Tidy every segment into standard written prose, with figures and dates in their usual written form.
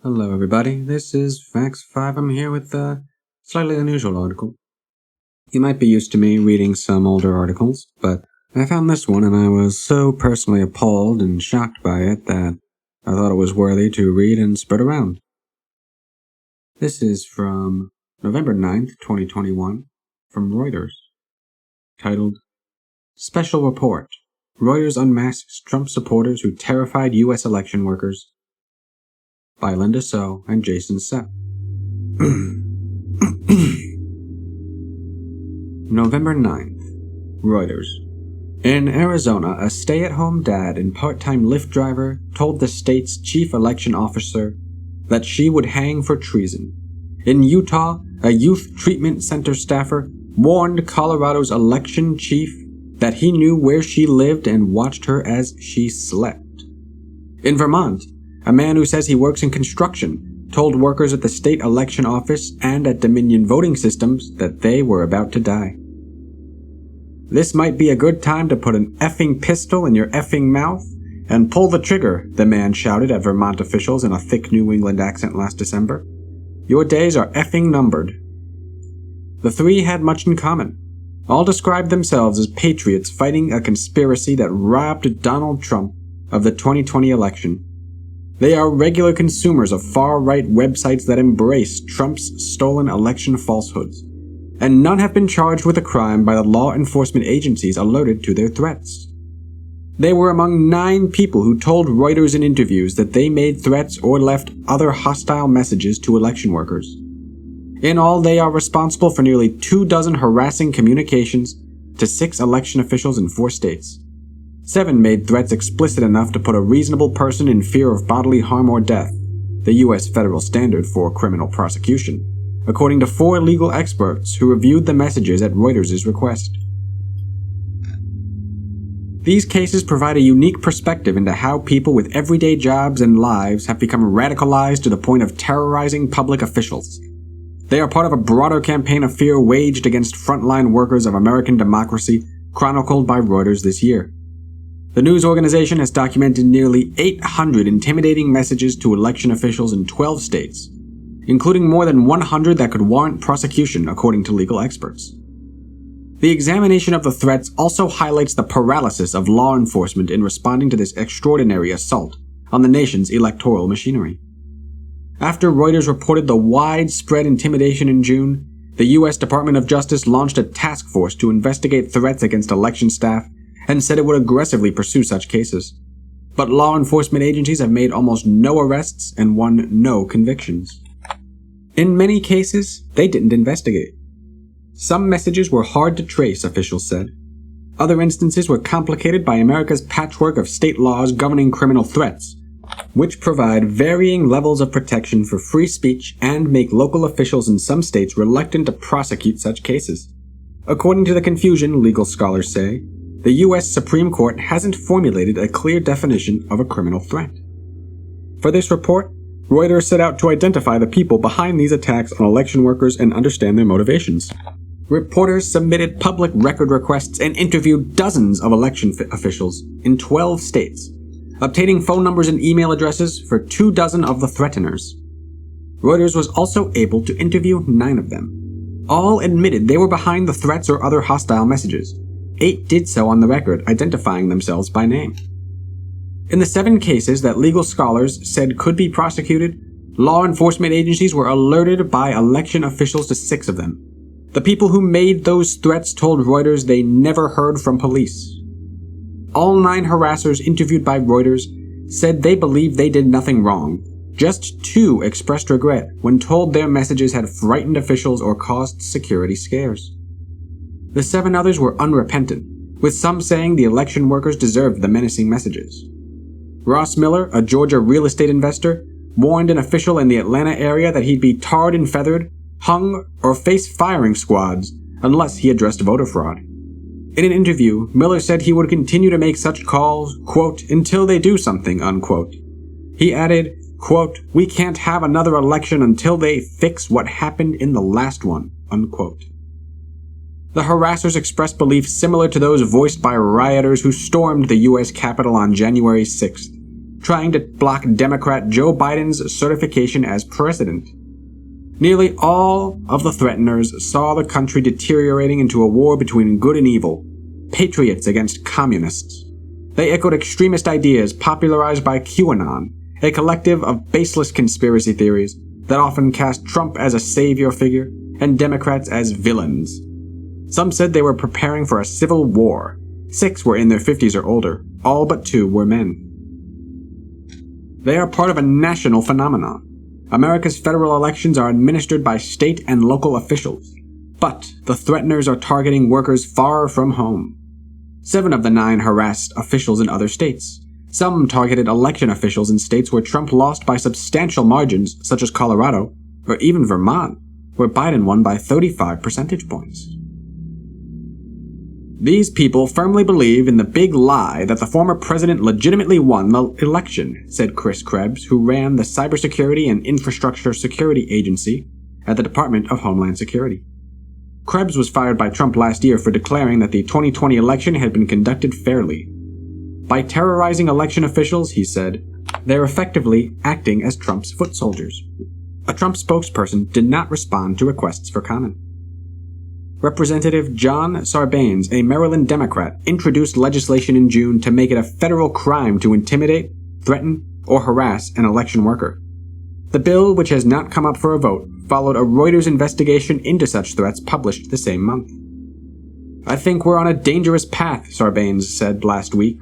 Hello everybody, this is Facts 5. I'm here with a slightly unusual article. You might be used to me reading some older articles, but I found this one and I was so personally appalled and shocked by it that I thought it was worthy to read and spread around. This is from November 9th, 2021, from Reuters, titled, Special Report, Reuters unmasks Trump supporters who terrified U.S. election workers, by Linda So and Jason Sepp. November 9th, Reuters. In Arizona, a stay-at-home dad and part-time Lyft driver told the state's chief election officer that she would hang for treason. In Utah, a youth treatment center staffer warned Colorado's election chief that he knew where she lived and watched her as she slept. In Vermont, a man who says he works in construction told workers at the state election office and at Dominion voting systems that they were about to die. This might be a good time to put an effing pistol in your effing mouth and pull the trigger, the man shouted at Vermont officials in a thick New England accent last December. Your days are effing numbered. The three had much in common. All described themselves as patriots fighting a conspiracy that robbed Donald Trump of the 2020 election. They are regular consumers of far-right websites that embrace Trump's stolen election falsehoods, and none have been charged with a crime by the law enforcement agencies alerted to their threats. They were among 9 people who told Reuters in interviews that they made threats or left other hostile messages to election workers. In all, they are responsible for nearly 24 harassing communications to 6 election officials in 4 states. 7 made threats explicit enough to put a reasonable person in fear of bodily harm or death, the U.S. federal standard for criminal prosecution, according to 4 legal experts who reviewed the messages at Reuters' request. These cases provide a unique perspective into how people with everyday jobs and lives have become radicalized to the point of terrorizing public officials. They are part of a broader campaign of fear waged against frontline workers of American democracy, chronicled by Reuters this year. The news organization has documented nearly 800 intimidating messages to election officials in 12 states, including more than 100 that could warrant prosecution, according to legal experts. The examination of the threats also highlights the paralysis of law enforcement in responding to this extraordinary assault on the nation's electoral machinery. After Reuters reported the widespread intimidation in June, the U.S. Department of Justice launched a task force to investigate threats against election staff and said it would aggressively pursue such cases. But law enforcement agencies have made almost no arrests and won no convictions. In many cases, they didn't investigate. Some messages were hard to trace, officials said. Other instances were complicated by America's patchwork of state laws governing criminal threats, which provide varying levels of protection for free speech and make local officials in some states reluctant to prosecute such cases. According to the confusion, legal scholars say, the U.S. Supreme Court hasn't formulated a clear definition of a criminal threat. For this report, Reuters set out to identify the people behind these attacks on election workers and understand their motivations. Reporters submitted public record requests and interviewed dozens of election officials in 12 states, obtaining phone numbers and email addresses for 24 of the threateners. Reuters was also able to interview 9 of them. All admitted they were behind the threats or other hostile messages. 8 did so on the record, identifying themselves by name. In the 7 cases that legal scholars said could be prosecuted, law enforcement agencies were alerted by election officials to 6 of them. The people who made those threats told Reuters they never heard from police. All 9 harassers interviewed by Reuters said they believed they did nothing wrong. Just 2 expressed regret when told their messages had frightened officials or caused security scares. The 7 others were unrepentant, with some saying the election workers deserved the menacing messages. Ross Miller, a Georgia real estate investor, warned an official in the Atlanta area that he'd be tarred and feathered, hung, or face firing squads unless he addressed voter fraud. In an interview, Miller said he would continue to make such calls, quote, until they do something, unquote. He added, quote, we can't have another election until they fix what happened in the last one, unquote. The harassers expressed beliefs similar to those voiced by rioters who stormed the U.S. Capitol on January 6th, trying to block Democrat Joe Biden's certification as president. Nearly all of the threateners saw the country deteriorating into a war between good and evil, patriots against communists. They echoed extremist ideas popularized by QAnon, a collective of baseless conspiracy theories that often cast Trump as a savior figure and Democrats as villains. Some said they were preparing for a civil war. 6 were in their 50s or older. All but 2 were men. They are part of a national phenomenon. America's federal elections are administered by state and local officials. But the threateners are targeting workers far from home. 7 of the 9 harassed officials in other states. Some targeted election officials in states where Trump lost by substantial margins, such as Colorado, or even Vermont, where Biden won by 35 percentage points. These people firmly believe in the big lie that the former president legitimately won the election, said Chris Krebs, who ran the Cybersecurity and Infrastructure Security Agency at the Department of Homeland Security. Krebs was fired by Trump last year for declaring that the 2020 election had been conducted fairly. By terrorizing election officials, he said, they're effectively acting as Trump's foot soldiers. A Trump spokesperson did not respond to requests for comment. Representative John Sarbanes, a Maryland Democrat, introduced legislation in June to make it a federal crime to intimidate, threaten, or harass an election worker. The bill, which has not come up for a vote, followed a Reuters investigation into such threats published the same month. I think we're on a dangerous path, Sarbanes said last week,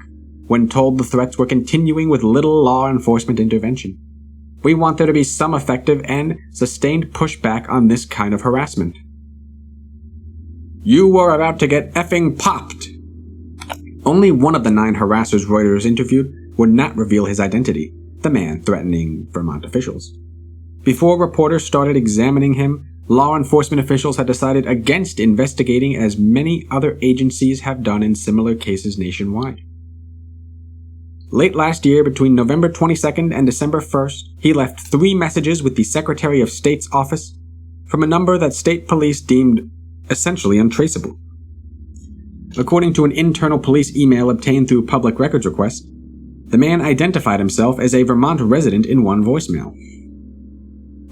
when told the threats were continuing with little law enforcement intervention. We want there to be some effective and sustained pushback on this kind of harassment. You were about to get effing popped. Only one of the 9 harassers Reuters interviewed would not reveal his identity, the man threatening Vermont officials. Before reporters started examining him, law enforcement officials had decided against investigating, as many other agencies have done in similar cases nationwide. Late last year, between November 22nd and December 1st, he left 3 messages with the Secretary of State's office from a number that state police deemed essentially untraceable. According to an internal police email obtained through public records request, the man identified himself as a Vermont resident in one voicemail.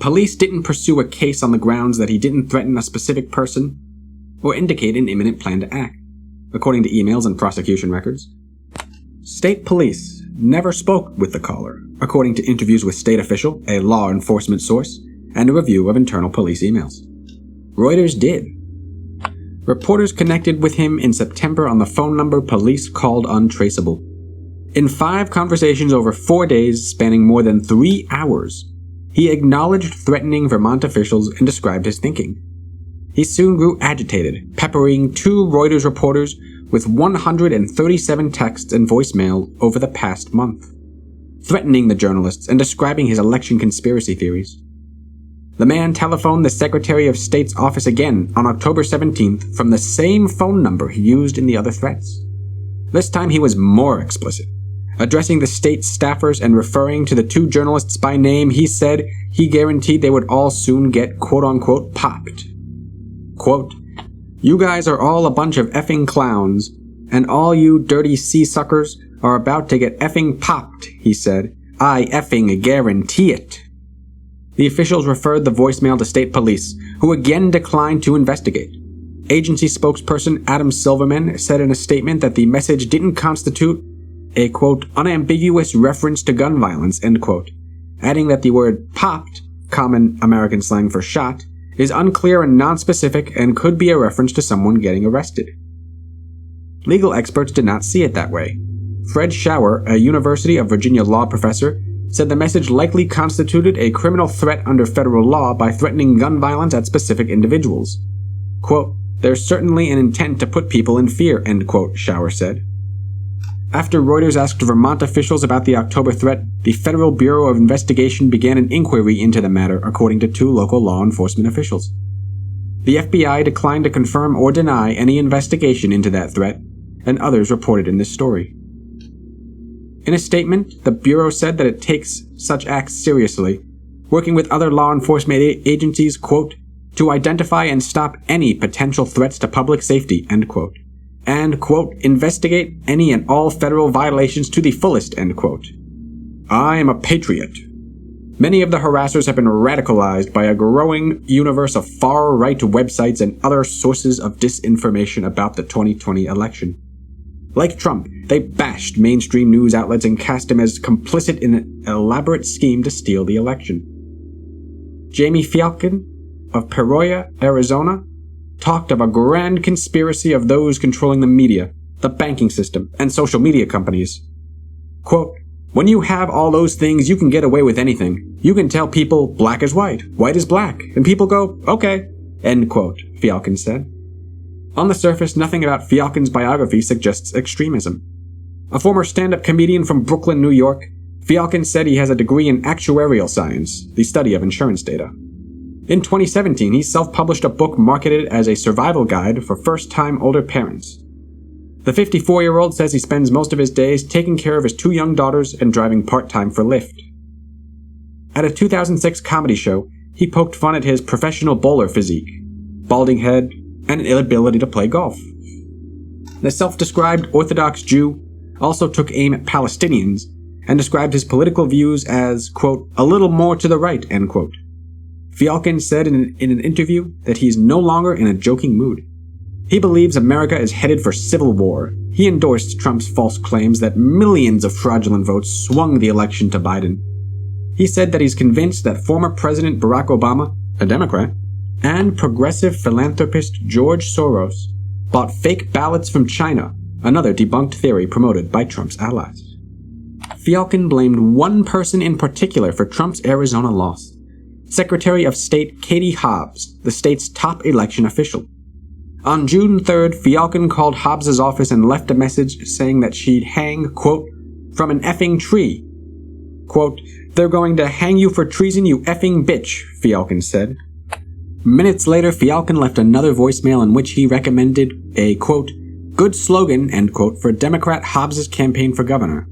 Police didn't pursue a case on the grounds that he didn't threaten a specific person or indicate an imminent plan to act, according to emails and prosecution records. State police never spoke with the caller, according to interviews with state official, a law enforcement source, and a review of internal police emails. Reuters did. Reporters connected with him in September on the phone number police called untraceable. In 5 conversations over 4 days spanning more than 3 hours, he acknowledged threatening Vermont officials and described his thinking. He soon grew agitated, peppering 2 Reuters reporters with 137 texts and voicemail over the past month, threatening the journalists and describing his election conspiracy theories. The man telephoned the Secretary of State's office again on October 17th from the same phone number he used in the other threats. This time he was more explicit. Addressing the state staffers and referring to the 2 journalists by name, he said he guaranteed they would all soon get quote-unquote popped. Quote, "You guys are all a bunch of effing clowns, and all you dirty sea-suckers are about to get effing popped," he said. "I effing guarantee it." The officials referred the voicemail to state police, who again declined to investigate. Agency spokesperson Adam Silverman said in a statement that the message didn't constitute a, quote, "unambiguous reference to gun violence," end quote, adding that the word popped, common American slang for shot, is unclear and nonspecific and could be a reference to someone getting arrested. Legal experts did not see it that way. Fred Schauer, a University of Virginia law professor, said the message likely constituted a criminal threat under federal law by threatening gun violence at specific individuals. Quote, "There's certainly an intent to put people in fear," end quote, Schauer said. After Reuters asked Vermont officials about the October threat, the Federal Bureau of Investigation began an inquiry into the matter, according to 2 local law enforcement officials. The FBI declined to confirm or deny any investigation into that threat, and others reported in this story. In a statement, the Bureau said that it takes such acts seriously, working with other law enforcement agencies, quote, "to identify and stop any potential threats to public safety," end quote, and, quote, "investigate any and all federal violations to the fullest," end quote. "I am a patriot." Many of the harassers have been radicalized by a growing universe of far-right websites and other sources of disinformation about the 2020 election. Like Trump, they bashed mainstream news outlets and cast him as complicit in an elaborate scheme to steal the election. Jamie Fialkin of Peoria, Arizona, talked of a grand conspiracy of those controlling the media, the banking system, and social media companies. Quote, "When you have all those things, you can get away with anything. You can tell people black is white, white is black, and people go, okay," end quote, Fialkin said. On the surface, nothing about Fialkin's biography suggests extremism. A former stand-up comedian from Brooklyn, New York, Fialkin said he has a degree in actuarial science, the study of insurance data. In 2017, he self-published a book marketed as a survival guide for first-time older parents. The 54-year-old says he spends most of his days taking care of his 2 young daughters and driving part-time for Lyft. At a 2006 comedy show, he poked fun at his professional bowler physique, balding head, and an inability to play golf. The self-described Orthodox Jew also took aim at Palestinians and described his political views as, quote, "a little more to the right," end quote. Fialkin said in an interview that he is no longer in a joking mood. He believes America is headed for civil war. He endorsed Trump's false claims that millions of fraudulent votes swung the election to Biden. He said that he's convinced that former President Barack Obama, a Democrat, and progressive philanthropist George Soros bought fake ballots from China, another debunked theory promoted by Trump's allies. Fialkin blamed one person in particular for Trump's Arizona loss: Secretary of State Katie Hobbs, the state's top election official. On June 3rd, Fialkin called Hobbs' office and left a message saying that she'd hang, quote, "from an effing tree." Quote, "They're going to hang you for treason, you effing bitch," Fialkin said. Minutes later, Fialkin left another voicemail in which he recommended a, quote, "good slogan," end quote, for Democrat Hobbs' campaign for governor.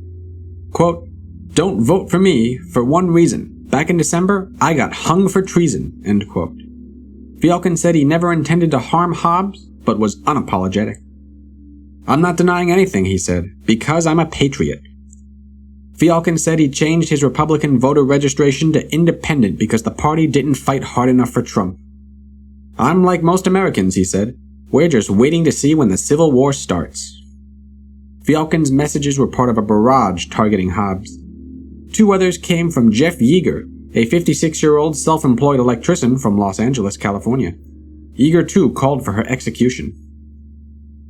Quote, "Don't vote for me for one reason. Back in December, I got hung for treason," end quote. Fialkin said he never intended to harm Hobbs, but was unapologetic. "I'm not denying anything," he said, "because I'm a patriot." Fialkin said he changed his Republican voter registration to independent because the party didn't fight hard enough for Trump. "I'm like most Americans," he said. "We're just waiting to see when the Civil War starts." Fialkin's messages were part of a barrage targeting Hobbs. 2 others came from Jeff Yeager, a 56-year-old self-employed electrician from Los Angeles, California. Yeager, too, called for her execution.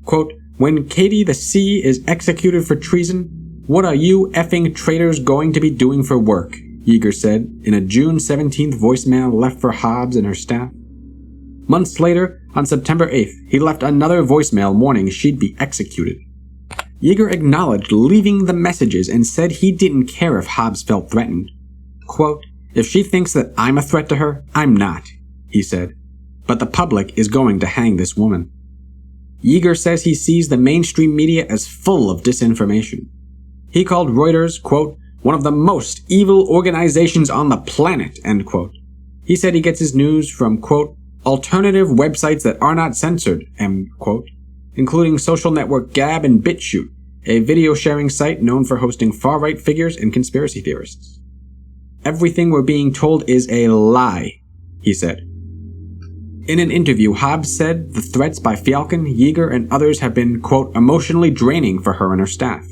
Quote, "When Katie the C is executed for treason, what are you effing traitors going to be doing for work?" Yeager said in a June 17th voicemail left for Hobbs and her staff. Months later, on September 8th, he left another voicemail warning she'd be executed. Yeager acknowledged leaving the messages and said he didn't care if Hobbs felt threatened. Quote, "If she thinks that I'm a threat to her, I'm not," he said. "But the public is going to hang this woman." Yeager says he sees the mainstream media as full of disinformation. He called Reuters, quote, "one of the most evil organizations on the planet," end quote. He said he gets his news from, quote, "alternative websites that are not censored," end quote, including social network Gab and BitChute, a video sharing site known for hosting far-right figures and conspiracy theorists. "Everything we're being told is a lie," he said. In an interview, Hobbs said the threats by Fialkin, Yeager, and others have been, quote, "emotionally draining for her and her staff."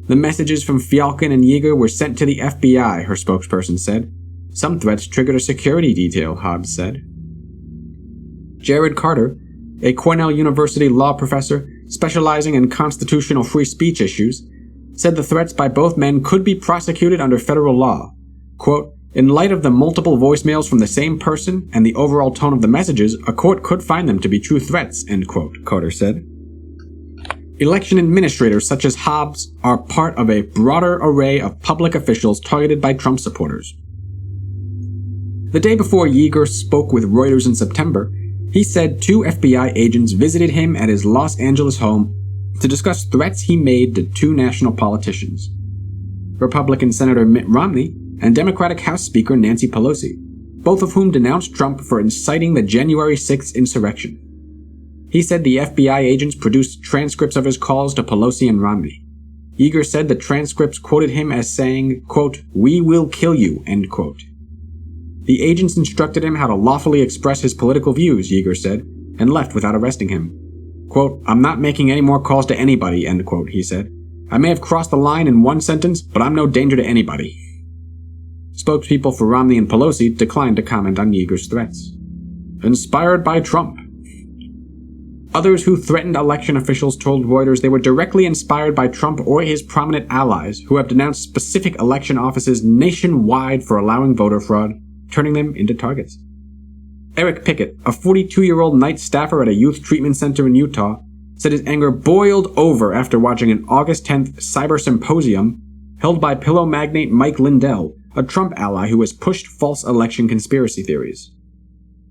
The messages from Fialkin and Yeager were sent to the FBI, her spokesperson said. "Some threats triggered a security detail," Hobbs said. Jared Carter, a Cornell University law professor specializing in constitutional free speech issues, said the threats by both men could be prosecuted under federal law. Quote, "In light of the multiple voicemails from the same person and the overall tone of the messages, a court could find them to be true threats," end quote, Carter said. Election administrators such as Hobbs are part of a broader array of public officials targeted by Trump supporters. The day before Yeager spoke with Reuters in September, he said 2 FBI agents visited him at his Los Angeles home to discuss threats he made to 2 national politicians, Republican Senator Mitt Romney and Democratic House Speaker Nancy Pelosi, both of whom denounced Trump for inciting the January 6th insurrection. He said the FBI agents produced transcripts of his calls to Pelosi and Romney. Yeager said the transcripts quoted him as saying, quote, "We will kill you," end quote. The agents instructed him how to lawfully express his political views, Yeager said, and left without arresting him. Quote, "I'm not making any more calls to anybody," end quote, he said. "I may have crossed the line in one sentence, but I'm no danger to anybody." Spokespeople for Romney and Pelosi declined to comment on Yeager's threats. Inspired by Trump. Others who threatened election officials told Reuters they were directly inspired by Trump or his prominent allies who have denounced specific election offices nationwide for allowing voter fraud, turning them into targets. Eric Pickett, a 42-year-old night staffer at a youth treatment center in Utah, said his anger boiled over after watching an August 10th cyber symposium held by pillow magnate Mike Lindell, a Trump ally who has pushed false election conspiracy theories.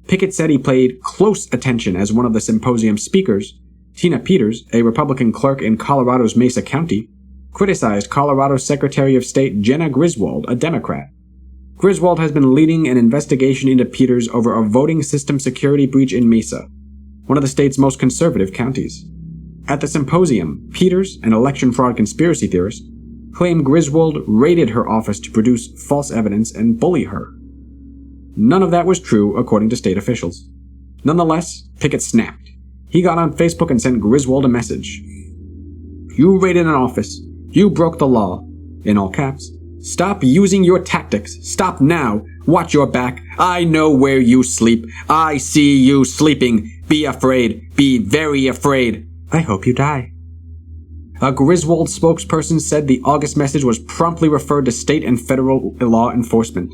Pickett said he paid close attention as one of the symposium speakers, Tina Peters, a Republican clerk in Colorado's Mesa County, criticized Colorado Secretary of State Jenna Griswold, a Democrat. Griswold has been leading an investigation into Peters over a voting system security breach in Mesa, one of the state's most conservative counties. At the symposium, Peters, an election fraud conspiracy theorist, claimed Griswold raided her office to produce false evidence and bully her. None of that was true, according to state officials. Nonetheless, Pickett snapped. He got on Facebook and sent Griswold a message. "You raided an office. You broke the law." In all caps. "Stop using your tactics. Stop now. Watch your back. I know where you sleep. I see you sleeping. Be afraid. Be very afraid. I hope you die." A Griswold spokesperson said the August message was promptly referred to state and federal law enforcement.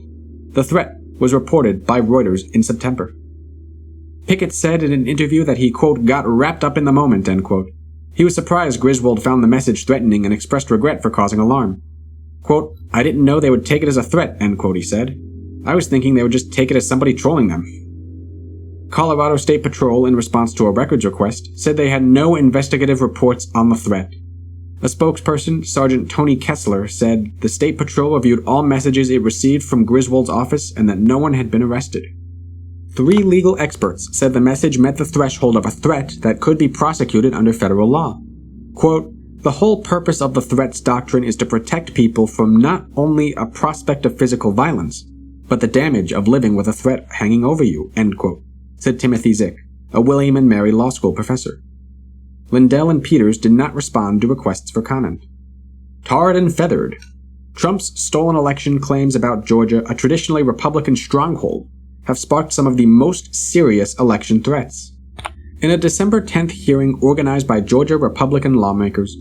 The threat was reported by Reuters in September. Pickett said in an interview that he, quote, "got wrapped up in the moment," end quote. He was surprised Griswold found the message threatening and expressed regret for causing alarm. Quote, "I didn't know they would take it as a threat," end quote, he said. "I was thinking they would just take it as somebody trolling them." Colorado State Patrol, in response to a records request, said they had no investigative reports on the threat. A spokesperson, Sergeant Tony Kessler, said the State Patrol reviewed all messages it received from Griswold's office and that no one had been arrested. 3 legal experts said the message met the threshold of a threat that could be prosecuted under federal law. Quote, "The whole purpose of the threats doctrine is to protect people from not only a prospect of physical violence, but the damage of living with a threat hanging over you," end quote, said Timothy Zick, a William and Mary Law School professor. Lindell and Peters did not respond to requests for comment. Tarred and feathered. Trump's stolen election claims about Georgia, a traditionally Republican stronghold, have sparked some of the most serious election threats. In a December 10th hearing organized by Georgia Republican lawmakers,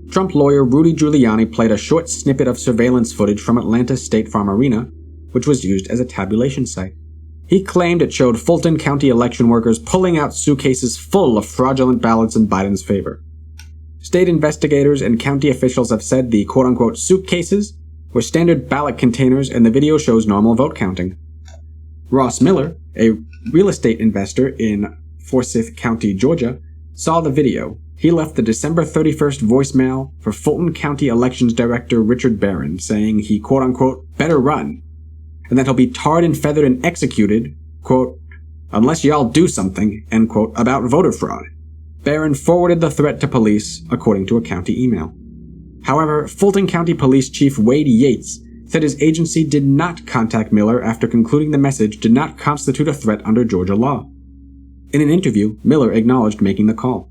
Trump lawyer Rudy Giuliani played a short snippet of surveillance footage from Atlanta's State Farm Arena, which was used as a tabulation site. He claimed it showed Fulton County election workers pulling out suitcases full of fraudulent ballots in Biden's favor. State investigators and county officials have said the quote-unquote suitcases were standard ballot containers and the video shows normal vote counting. Ross Miller, a real estate investor in Forsyth County, Georgia, saw the video. He left the December 31st voicemail for Fulton County Elections Director Richard Barron, saying he quote-unquote better run, and that he'll be tarred and feathered and executed, quote, "unless y'all do something," end quote, about voter fraud. Barron forwarded the threat to police, according to a county email. However, Fulton County Police Chief Wade Yates said his agency did not contact Miller after concluding the message did not constitute a threat under Georgia law. In an interview, Miller acknowledged making the call.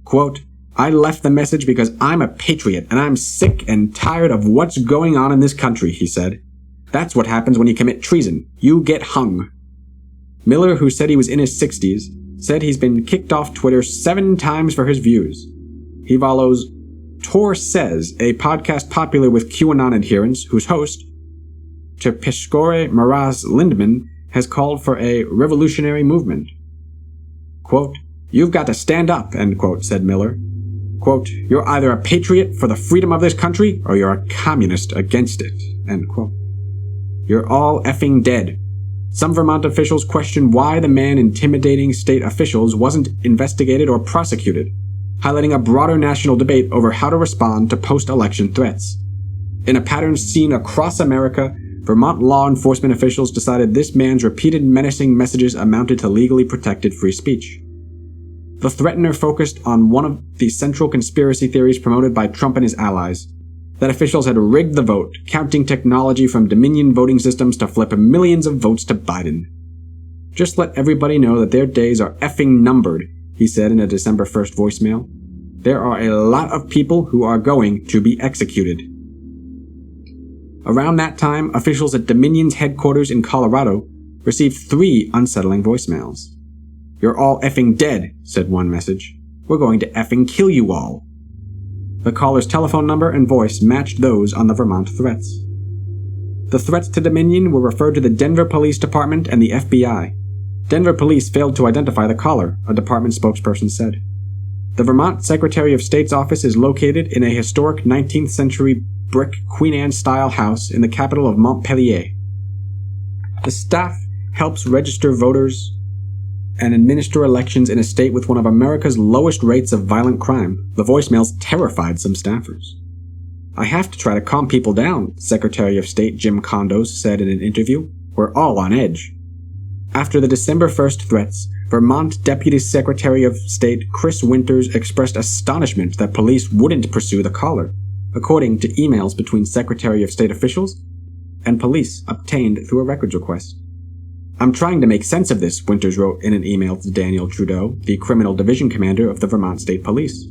Quote, "I left the message because I'm a patriot and I'm sick and tired of what's going on in this country," he said. "That's what happens when you commit treason. You get hung." Miller, who said he was in his 60s, said he's been kicked off Twitter 7 times for his views. He follows Tor Says, a podcast popular with QAnon adherents, whose host, Terpishkore Maraz Lindman, has called for a revolutionary movement. Quote, "You've got to stand up," end quote, said Miller. Quote, "You're either a patriot for the freedom of this country, or you're a communist against it," end quote. "You're all effing dead." Some Vermont officials questioned why the man intimidating state officials wasn't investigated or prosecuted, highlighting a broader national debate over how to respond to post-election threats. In a pattern seen across America, Vermont law enforcement officials decided this man's repeated menacing messages amounted to legally protected free speech. The threatener focused on one of the central conspiracy theories promoted by Trump and his allies, that officials had rigged the vote, counting technology from Dominion voting systems to flip millions of votes to Biden. "Just let everybody know that their days are effing numbered," he said in a December 1st voicemail. "There are a lot of people who are going to be executed." Around that time, officials at Dominion's headquarters in Colorado received 3 unsettling voicemails. "You're all effing dead," said one message. "We're going to effing kill you all." The caller's telephone number and voice matched those on the Vermont threats. The threats to Dominion were referred to the Denver Police Department and the FBI. Denver police failed to identify the caller, a department spokesperson said. The Vermont Secretary of State's office is located in a historic 19th century brick Queen Anne-style house in the capital of Montpelier. The staff helps register voters and administer elections in a state with one of America's lowest rates of violent crime. The voicemails terrified some staffers. "I have to try to calm people down," Secretary of State Jim Condos said in an interview. "We're all on edge." After the December 1st threats, Vermont Deputy Secretary of State Chris Winters expressed astonishment that police wouldn't pursue the caller, according to emails between Secretary of State officials and police obtained through a records request. "I'm trying to make sense of this," Winters wrote in an email to Daniel Trudeau, the Criminal Division Commander of the Vermont State Police.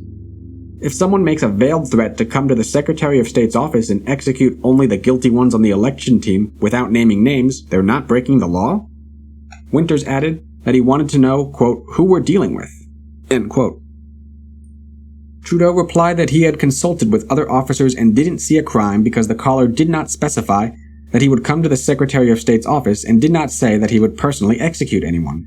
"If someone makes a veiled threat to come to the Secretary of State's office and execute only the guilty ones on the election team without naming names, they're not breaking the law?" Winters added that he wanted to know, quote, "who we're dealing with," end quote. Trudeau replied that he had consulted with other officers and didn't see a crime because the caller did not specify that he would come to the Secretary of State's office and did not say that he would personally execute anyone.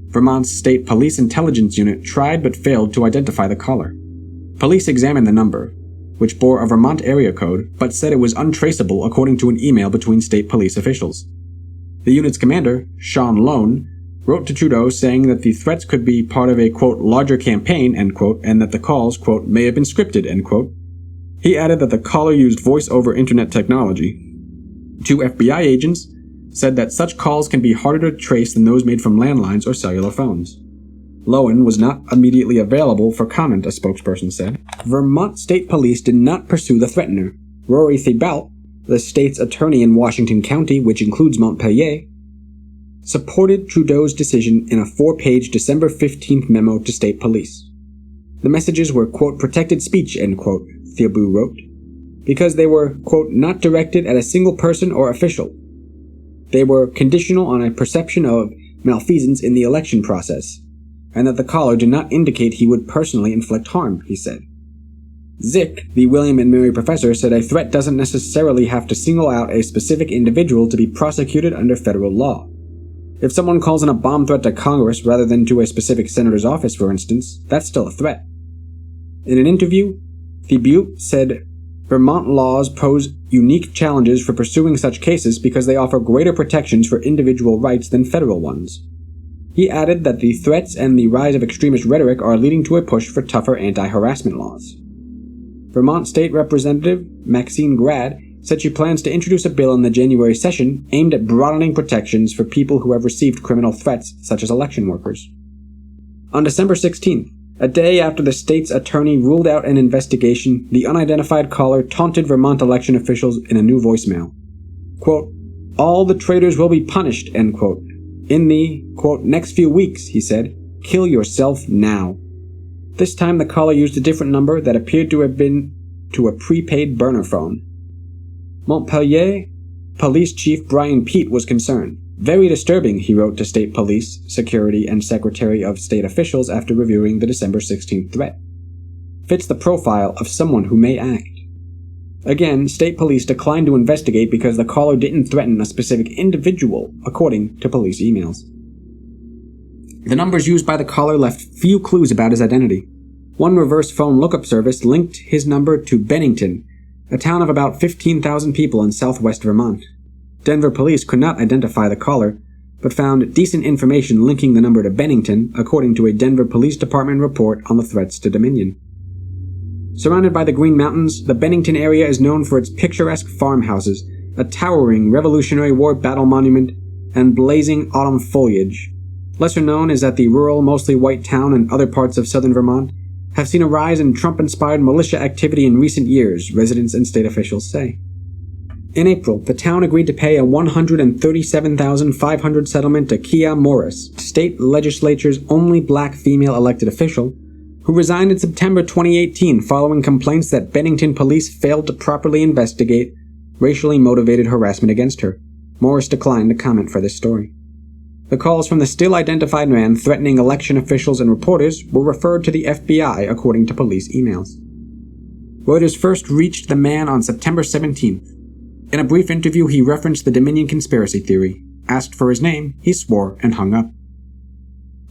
Vermont's State Police Intelligence Unit tried but failed to identify the caller. Police examined the number, which bore a Vermont area code, but said it was untraceable according to an email between state police officials. The unit's commander, Sean Lone, wrote to Trudeau saying that the threats could be part of a, quote, "larger campaign," end quote, and that the calls, quote, "may have been scripted," end quote. He added that the caller used voice-over internet technology. 2 FBI agents said that such calls can be harder to trace than those made from landlines or cellular phones. Lowen was not immediately available for comment, a spokesperson said. Vermont State Police did not pursue the threatener. Rory Thibault, the state's attorney in Washington County, which includes Montpelier, supported Trudeau's decision in a 4-page December 15th memo to state police. The messages were, quote, "protected speech," end quote, Thibault wrote, because they were, quote, "not directed at a single person or official. They were conditional on a perception of malfeasance in the election process, and that the caller did not indicate he would personally inflict harm," he said. Zick, the William and Mary professor, said a threat doesn't necessarily have to single out a specific individual to be prosecuted under federal law. If someone calls in a bomb threat to Congress rather than to a specific senator's office, for instance, that's still a threat. In an interview, Thibault said Vermont laws pose unique challenges for pursuing such cases because they offer greater protections for individual rights than federal ones. He added that the threats and the rise of extremist rhetoric are leading to a push for tougher anti-harassment laws. Vermont State Representative Maxine Grad said she plans to introduce a bill in the January session aimed at broadening protections for people who have received criminal threats, such as election workers. On December 16th, a day after the state's attorney ruled out an investigation, the unidentified caller taunted Vermont election officials in a new voicemail. Quote, "all the traitors will be punished," end quote. "In the, quote, next few weeks," he said. "Kill yourself now." This time the caller used a different number that appeared to have been to a prepaid burner phone. Montpelier Police Chief Brian Peet was concerned. "Very disturbing," he wrote to state police, security, and Secretary of State officials after reviewing the December 16th threat. "Fits the profile of someone who may act." Again, state police declined to investigate because the caller didn't threaten a specific individual, according to police emails. The numbers used by the caller left few clues about his identity. One reverse phone lookup service linked his number to Bennington, a town of about 15,000 people in southwest Vermont. Denver police could not identify the caller, but found decent information linking the number to Bennington, according to a Denver Police Department report on the threats to Dominion. Surrounded by the Green Mountains, the Bennington area is known for its picturesque farmhouses, a towering Revolutionary War battle monument, and blazing autumn foliage. Lesser known is that the rural, mostly white town in other parts of southern Vermont have seen a rise in Trump-inspired militia activity in recent years, residents and state officials say. In April, the town agreed to pay a $137,500 settlement to Kia Morris, state legislature's only black female elected official, who resigned in September 2018 following complaints that Bennington police failed to properly investigate racially motivated harassment against her. Morris declined to comment for this story. The calls from the still-identified man threatening election officials and reporters were referred to the FBI, according to police emails. Reuters first reached the man on September 17th. In a brief interview, he referenced the Dominion conspiracy theory. Asked for his name, he swore and hung up.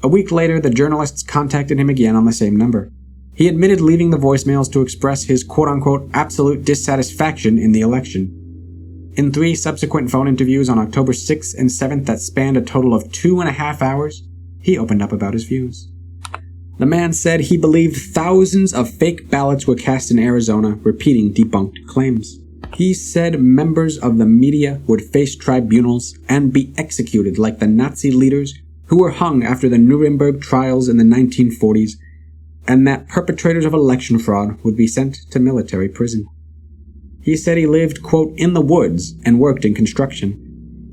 A week later, the journalists contacted him again on the same number. He admitted leaving the voicemails to express his quote-unquote absolute dissatisfaction in the election. In 3 subsequent phone interviews on October 6th and 7th that spanned a total of 2.5 hours, he opened up about his views. The man said he believed thousands of fake ballots were cast in Arizona, repeating debunked claims. He said members of the media would face tribunals and be executed like the Nazi leaders who were hung after the Nuremberg trials in the 1940s, and that perpetrators of election fraud would be sent to military prison. He said he lived, quote, in the woods and worked in construction.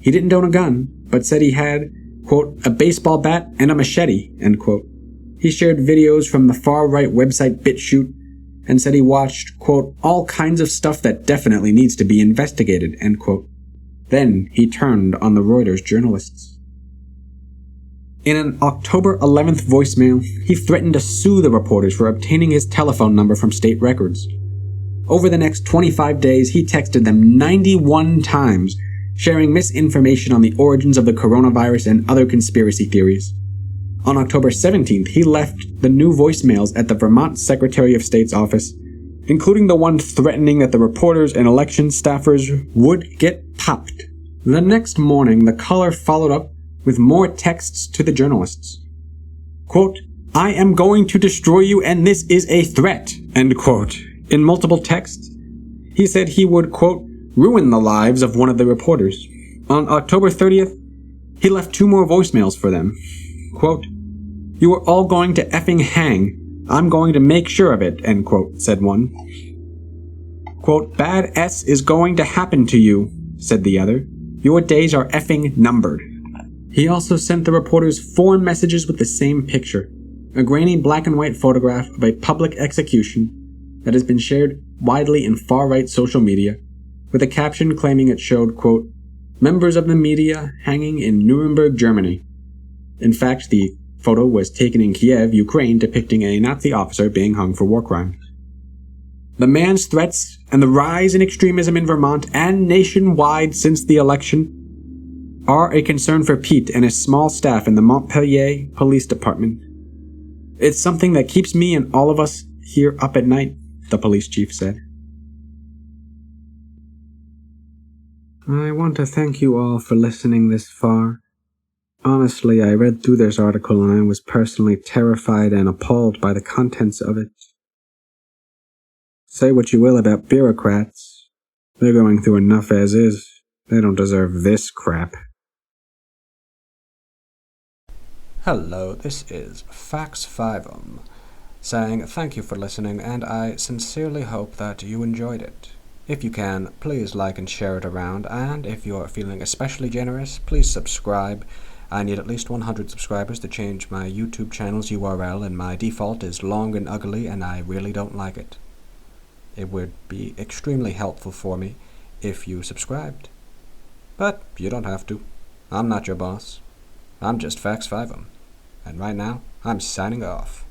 He didn't own a gun, but said he had, quote, a baseball bat and a machete, end quote. He shared videos from the far-right website BitChute and said he watched, quote, all kinds of stuff that definitely needs to be investigated, end quote. Then he turned on the Reuters journalists. In an October 11th voicemail, he threatened to sue the reporters for obtaining his telephone number from state records. Over the next 25 days, he texted them 91 times, sharing misinformation on the origins of the coronavirus and other conspiracy theories. On October 17th, he left the new voicemails at the Vermont Secretary of State's office, including the one threatening that the reporters and election staffers would get popped. The next morning, the caller followed up with more texts to the journalists. Quote, I am going to destroy you and this is a threat, end quote. In multiple texts, he said he would, quote, ruin the lives of one of the reporters. On October 30th, he left 2 more voicemails for them. Quote, you are all going to effing hang. I'm going to make sure of it, end quote, said one. Quote, bad S is going to happen to you, said the other. Your days are effing numbered. He also sent the reporters 4 messages with the same picture, a grainy black and white photograph of a public execution that has been shared widely in far-right social media, with a caption claiming it showed, quote, members of the media hanging in Nuremberg, Germany. In fact, the photo was taken in Kiev, Ukraine, depicting a Nazi officer being hung for war crimes. The man's threats and the rise in extremism in Vermont and nationwide since the election are a concern for Pete and his small staff in the Montpelier Police Department. It's something that keeps me and all of us here up at night, the police chief said. I want to thank you all for listening this far. Honestly, I read through this article and I was personally terrified and appalled by the contents of it. Say what you will about bureaucrats. They're going through enough as is. They don't deserve this crap. Hello, this is Fax5 saying thank you for listening, and I sincerely hope that you enjoyed it. If you can, please like and share it around, and if you're feeling especially generous, please subscribe. I need at least 100 subscribers to change my YouTube channel's URL, and my default is long and ugly, and I really don't like it. It would be extremely helpful for me if you subscribed. But you don't have to. I'm not your boss. I'm just Fax5, and right now, I'm signing off.